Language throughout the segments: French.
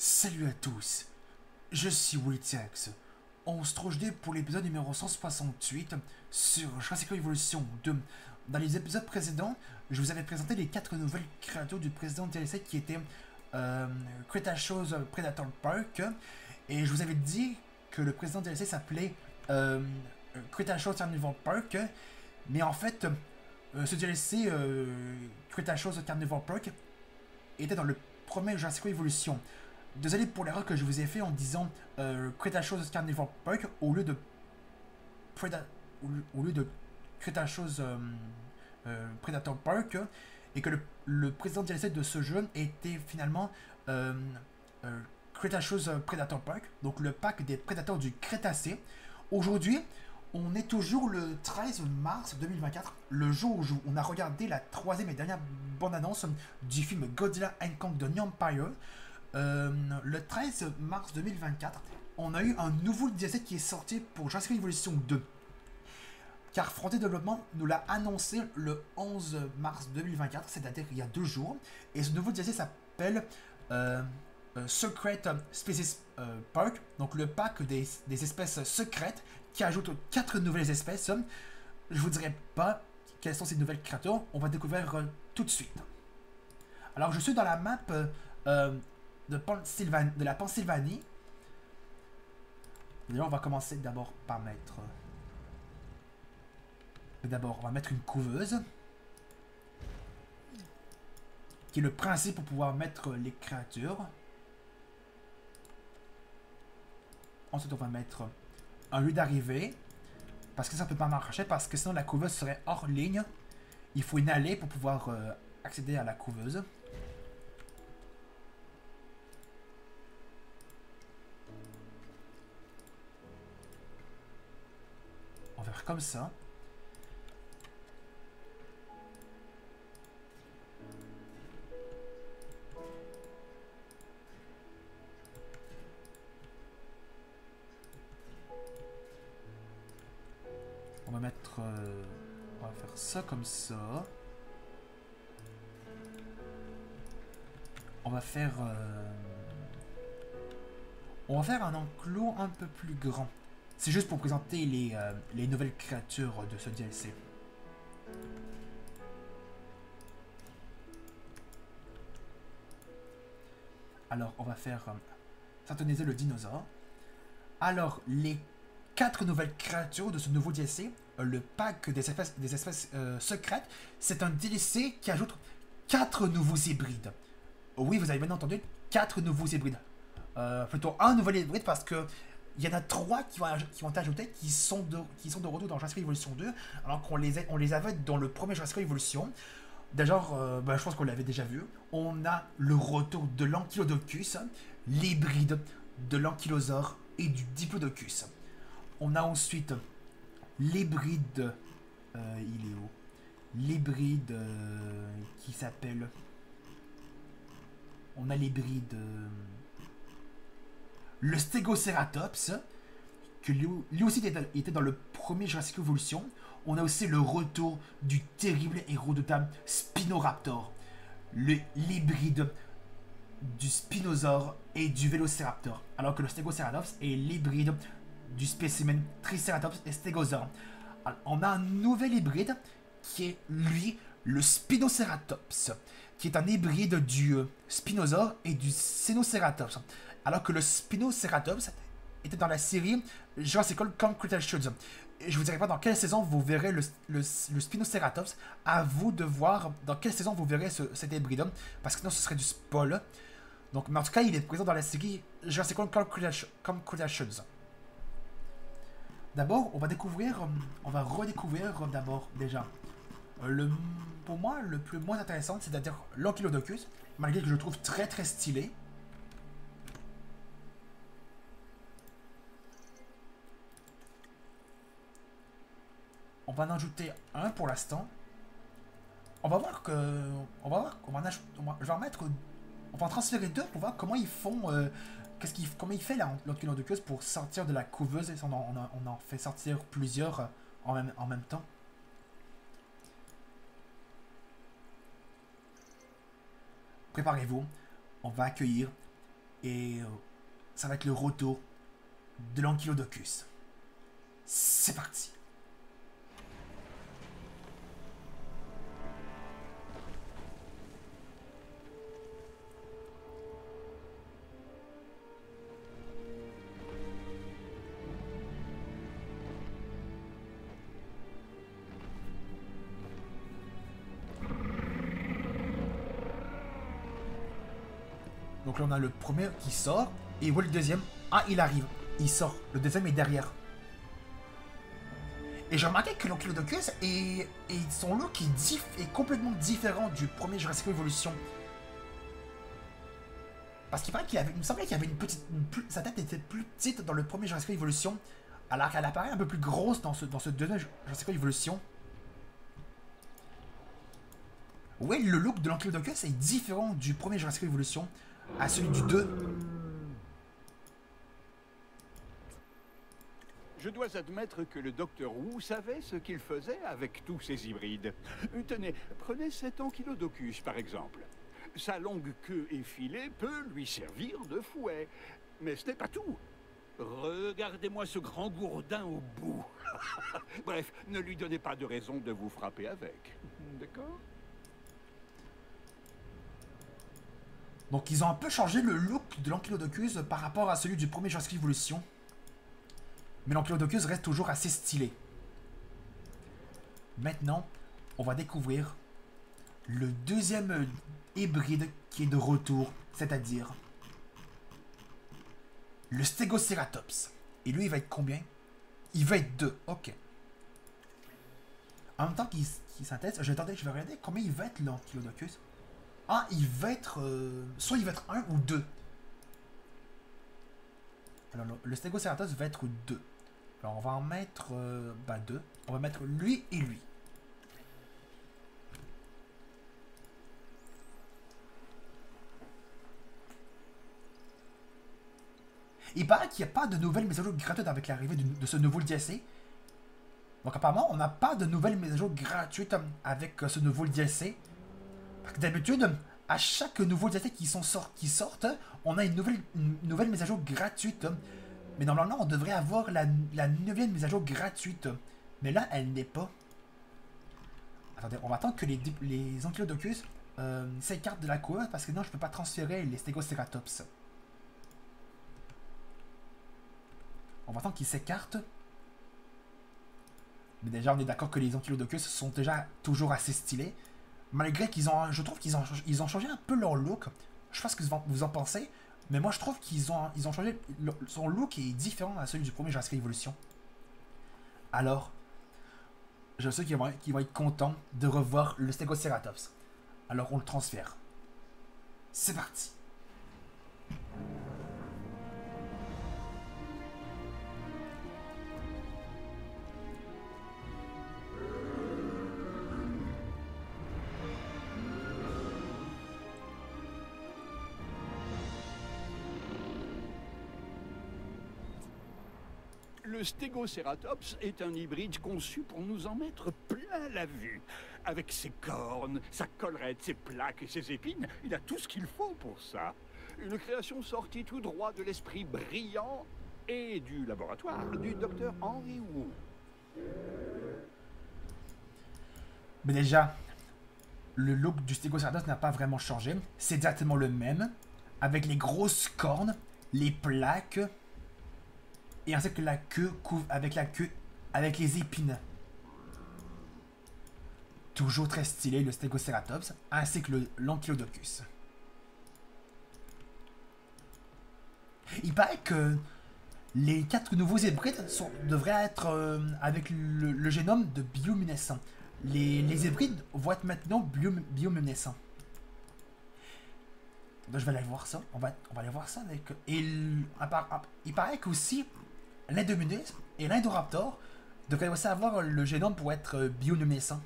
Salut à tous, je suis Wittex. On se trouve pour l'épisode numéro 168 sur Jurassic Evolution 2. Dans les épisodes précédents, je vous avais présenté les 4 nouvelles créatures du président DLC qui étaient Cretaceous Predator Park. Et je vous avais dit que le président DLC s'appelait Cretaceous Carnivore Park. Mais en fait, ce DLC, Cretaceous Carnivore Park, était dans le premier Jurassic Evolution. Désolé pour l'erreur que je vous ai fait en disant Cretaceous Carnivore Park au lieu de Cretaceous Predator Park, et que le président DLC de ce jeu était finalement Cretaceous Predator Park, donc le parc des prédateurs du Crétacé. Aujourd'hui, on est toujours le 13 mars 2024, le jour où on a regardé la troisième et dernière bande-annonce du film Godzilla & Kong The New Empire. Le 13 mars 2024, on a eu un nouveau DLC qui est sorti pour Jurassic Evolution 2. Car Frontier Development nous l'a annoncé le 11 mars 2024, c'est-à-dire il y a 2 jours. Et ce nouveau DLC s'appelle Secret Species Park, donc le parc des espèces secrètes qui ajoute 4 nouvelles espèces. Je vous dirai pas quelles sont ces nouvelles créatures, on va découvrir tout de suite. Alors je suis dans la map de la Pennsylvanie. D'ailleurs, on va commencer d'abord par mettre... D'abord, on va mettre une couveuse. Qui est le principe pour pouvoir mettre les créatures. Ensuite, on va mettre un lieu d'arrivée. Parce que ça ne peut pas marcher, parce que sinon la couveuse serait hors ligne. Il faut une allée pour pouvoir accéder à la couveuse. On va faire comme ça. On va mettre... on va faire ça comme ça. On va faire... on va faire un enclos un peu plus grand. C'est juste pour présenter les nouvelles créatures de ce DLC. Alors, on va faire synthétiser le dinosaure. Alors, les 4 nouvelles créatures de ce nouveau DLC, le pack des espèces secrètes, c'est un DLC qui ajoute 4 nouveaux hybrides. Oui, vous avez bien entendu, 4 nouveaux hybrides. Plutôt un nouvel hybride parce que il y en a 3 qui vont ajouter qui sont de retour dans Jurassic Evolution 2, alors qu'on les avait dans le premier Jurassic Evolution. D'ailleurs, je pense qu'on l'avait déjà vu. On a le retour de l'Ankylodocus, l'hybride de l'Ankylosaure et du Diplodocus. On a ensuite l'hybride... il est où? L'hybride qui s'appelle... On a l'hybride... le Stegoceratops, que lui aussi était dans le premier Jurassic Evolution. On a aussi le retour du terrible et redoutable Spinoraptor, l'hybride du Spinosaure et du Vélociraptor, alors que le Stegoceratops est l'hybride du spécimen Triceratops et Stegosaure. Alors, on a un nouvel hybride qui est, lui, le Spinoceratops, qui est un hybride du Spinosaure et du Sinoceratops, alors que le Spinoceratops était dans la série Jurassic Kong Cretaceous. Je vous dirai pas dans quelle saison vous verrez le Spinoceratops. À vous de voir dans quelle saison vous verrez cet hybride, parce que sinon ce serait du spoil. Donc, mais en tout cas, il est présent dans la série Jurassic Kong Cretaceous. D'abord, on va redécouvrir d'abord déjà pour moi le plus moins intéressant, c'est-à-dire l'Ankylodocus, malgré que je le trouve très très stylé. On va en ajouter un pour l'instant. On va voir que je vais en mettre, on va en transférer 2 pour voir comment ils font. Comment il fait l'Ankylodocus pour sortir de la couveuse. On en fait sortir plusieurs en même temps. Préparez-vous, on va accueillir Et ça va être le retour de l'Ankylodocus. C'est parti. Donc là, on a le premier qui sort. Et où est le deuxième? Ah, il arrive. Il sort. Le deuxième est derrière. Et j'ai remarqué que l'Ankylodocus et son look est complètement différent du premier Jurassic Evolution. Parce qu'il paraît il me semblait qu'il y avait une petite... sa tête était plus petite dans le premier Jurassic Evolution. Alors qu'elle apparaît un peu plus grosse dans ce deuxième Jurassic Evolution. Ouais, le look de l'Ankylodocus est différent du premier Jurassic Evolution à celui du 2. Je dois admettre que le docteur Wu savait ce qu'il faisait avec tous ces hybrides. Tenez, prenez cet Ankylodocus par exemple. Sa longue queue effilée peut lui servir de fouet. Mais ce n'est pas tout. Regardez-moi ce grand gourdin au bout. Bref, ne lui donnez pas de raison de vous frapper avec. D'accord? Donc ils ont un peu changé le look de l'Ankylodocus par rapport à celui du premier Jurassic Evolution. Mais l'Ankylodocus reste toujours assez stylé. Maintenant, on va découvrir le deuxième hybride qui est de retour, c'est-à-dire le Stegoceratops. Et lui, il va être combien? Il va être 2, ok. En même temps qu'il s'intègre, je vais regarder combien il va être l'Ankylodocus. Ah, il va être... soit il va être 1 ou 2. Alors, le Stegoceratops va être 2. Alors, on va en mettre 2. On va mettre lui et lui. Il paraît qu'il n'y a pas de nouvelles mises à jour gratuites avec l'arrivée de ce nouveau DLC. Donc, apparemment, on n'a pas de nouvelles mises à jour gratuites avec ce nouveau DLC. Parce que d'habitude, à chaque nouveau DLC qui sortent, on a une nouvelle mise à jour gratuite. Mais normalement, on devrait avoir la 9e mise à jour gratuite. Mais là, elle n'est pas. Attendez, on va attendre que les Ankylodocus s'écartent de la courbe parce que non, je ne peux pas transférer les Stegoceratops. On va attendre qu'ils s'écartent. Mais déjà, on est d'accord que les Ankylodocus sont déjà toujours assez stylés. Malgré qu'ils ont... Je trouve qu'ils ont changé un peu leur look. Je sais pas ce que vous en pensez. Mais moi, je trouve qu'ils ont changé... Son look est différent à celui du premier Jurassic Evolution. Alors, je sais qu'ils vont être contents de revoir le Stegoceratops. Alors, on le transfère. C'est parti. Le Stegoceratops est un hybride conçu pour nous en mettre plein la vue. Avec ses cornes, sa collerette, ses plaques et ses épines, il a tout ce qu'il faut pour ça. Une création sortie tout droit de l'esprit brillant et du laboratoire du docteur Henry Wu. Mais déjà, le look du Stegoceratops n'a pas vraiment changé. C'est exactement le même. Avec les grosses cornes, les plaques... Et ainsi que la queue couvre avec les épines. Toujours très stylé le Stegoceratops, ainsi que l'Ankylodocus. Il paraît que les 4 nouveaux hybrides devraient être avec le génome de bioluminescent. Les hybrides vont être maintenant bioluminescents. Donc, je vais aller voir ça. On va aller voir ça avec... Et il paraît qu'aussi... L'Indominus et l'Indoraptor devraient aussi avoir le génome pour être bioluminescent.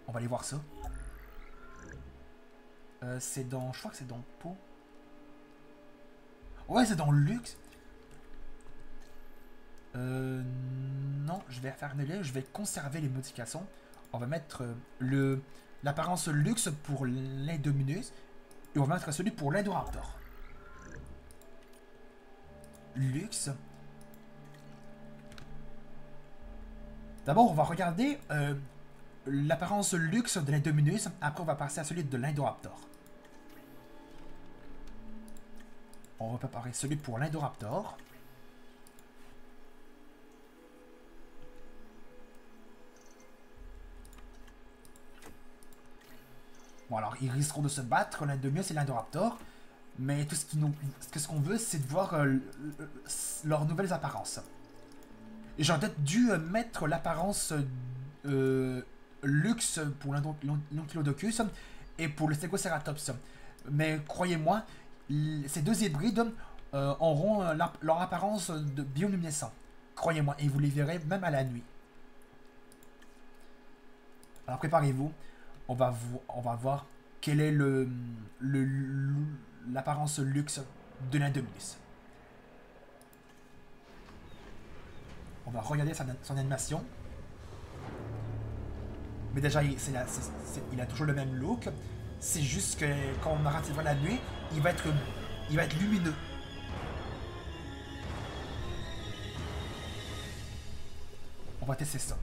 On va aller voir ça. C'est dans... Je crois que c'est dans Pau. Ouais, c'est dans Luxe. Non, je vais faire une je vais conserver les modifications. On va mettre l'apparence Luxe pour l'Indominus Et on va mettre celui pour l'Indoraptor. Luxe. D'abord, on va regarder l'apparence luxe de l'Indominus. Après, on va passer à celui de l'Indoraptor. On va préparer celui pour l'Indoraptor. Bon, alors, ils risqueront de se battre, l'Indominus et l'Indoraptor. Mais tout ce qu'on veut, c'est de voir leurs nouvelles apparences. Et j'aurais peut-être dû mettre l'apparence luxe pour l'Ankylodokus et pour le Stegoceratops. Mais croyez-moi, ces deux hybrides auront leur apparence de bioluminescent. Croyez-moi, et vous les verrez même à la nuit. Alors préparez-vous, on va voir quelle est l'apparence luxe de l'Indominus. On va regarder son animation. Mais déjà, il a toujours le même look. C'est juste que quand on arrêtera la nuit, il va être lumineux. On va tester ça.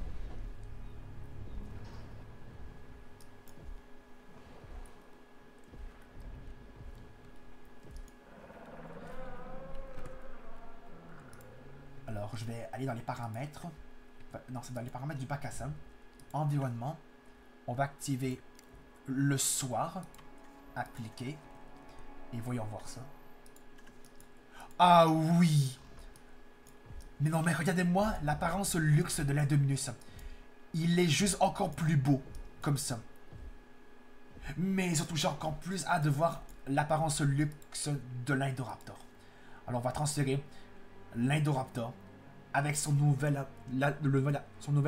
Alors, je vais aller dans les paramètres. Non, c'est dans les paramètres du bac à sable. Environnement. On va activer le soir. Appliquer. Et voyons voir ça. Ah oui! Mais non, mais regardez-moi l'apparence luxe de l'Indominus. Il est juste encore plus beau. Comme ça. Mais surtout, j'ai encore plus hâte de voir l'apparence luxe de l'Indoraptor. Alors, on va transférer l'Indoraptor avec son nouvelle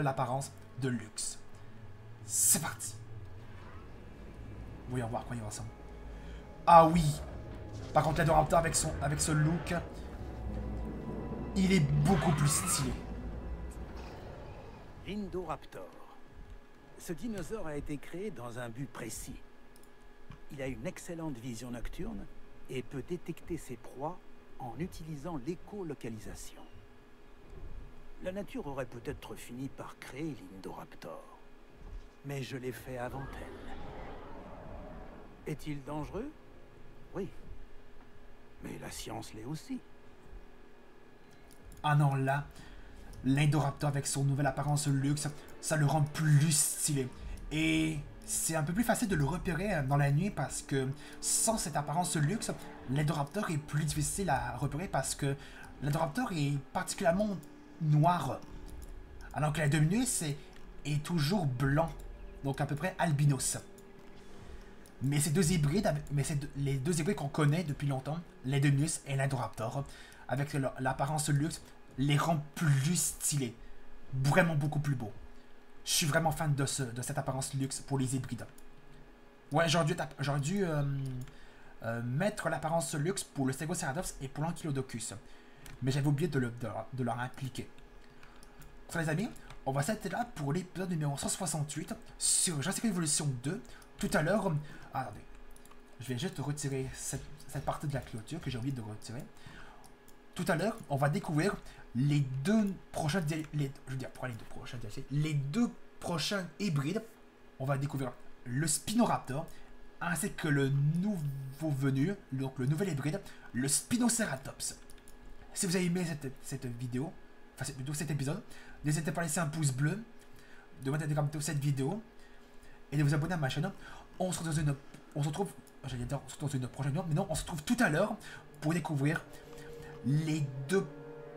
apparence de luxe. C'est parti. Voyons voir ça. Ah oui. Par contre, l'Indoraptor avec ce look, il est beaucoup plus stylé. L'Indoraptor. Ce dinosaure a été créé dans un but précis. Il a une excellente vision nocturne et peut détecter ses proies en utilisant l'écolocalisation. La nature aurait peut-être fini par créer l'Indoraptor, mais je l'ai fait avant elle. Est-il dangereux? Oui. Mais la science l'est aussi. Ah non, là, l'Indoraptor avec son nouvelle apparence luxe, ça le rend plus stylé. Et c'est un peu plus facile de le repérer dans la nuit parce que sans cette apparence luxe, l'Indoraptor est plus difficile à repérer parce que l'Indoraptor est particulièrement noir. Alors que l'Indominus est toujours blanc, donc à peu près albinos. Mais ces deux hybrides, les deux hybrides qu'on connaît depuis longtemps, l'Indominus et l'Indoraptor, avec l'apparence luxe, les rend plus stylés. Vraiment beaucoup plus beaux. Je suis vraiment fan de cette apparence luxe pour les hybrides. Ouais, j'aurais dû mettre l'apparence luxe pour le Stegoceratops et pour l'Ankylodokus. Mais j'avais oublié de leur impliquer. Donc, les amis, on va s'arrêter là pour l'épisode numéro 168 sur Jurassic Evolution 2. Tout à l'heure, attendez, je vais juste retirer cette partie de la clôture que j'ai oublié de retirer. Tout à l'heure, on va découvrir les deux prochains hybrides. On va découvrir le Spinoraptor ainsi que le nouveau venu, donc le nouvel hybride, le Spinoceratops. Si vous avez aimé cette vidéo, enfin plutôt cet épisode, n'hésitez pas à laisser un pouce bleu, de mettre des commentaires cette vidéo et de vous abonner à ma chaîne. On se retrouve dans une prochaine vidéo, mais non, on se retrouve tout à l'heure pour découvrir les deux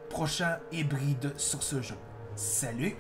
prochains hybrides sur ce jeu. Salut!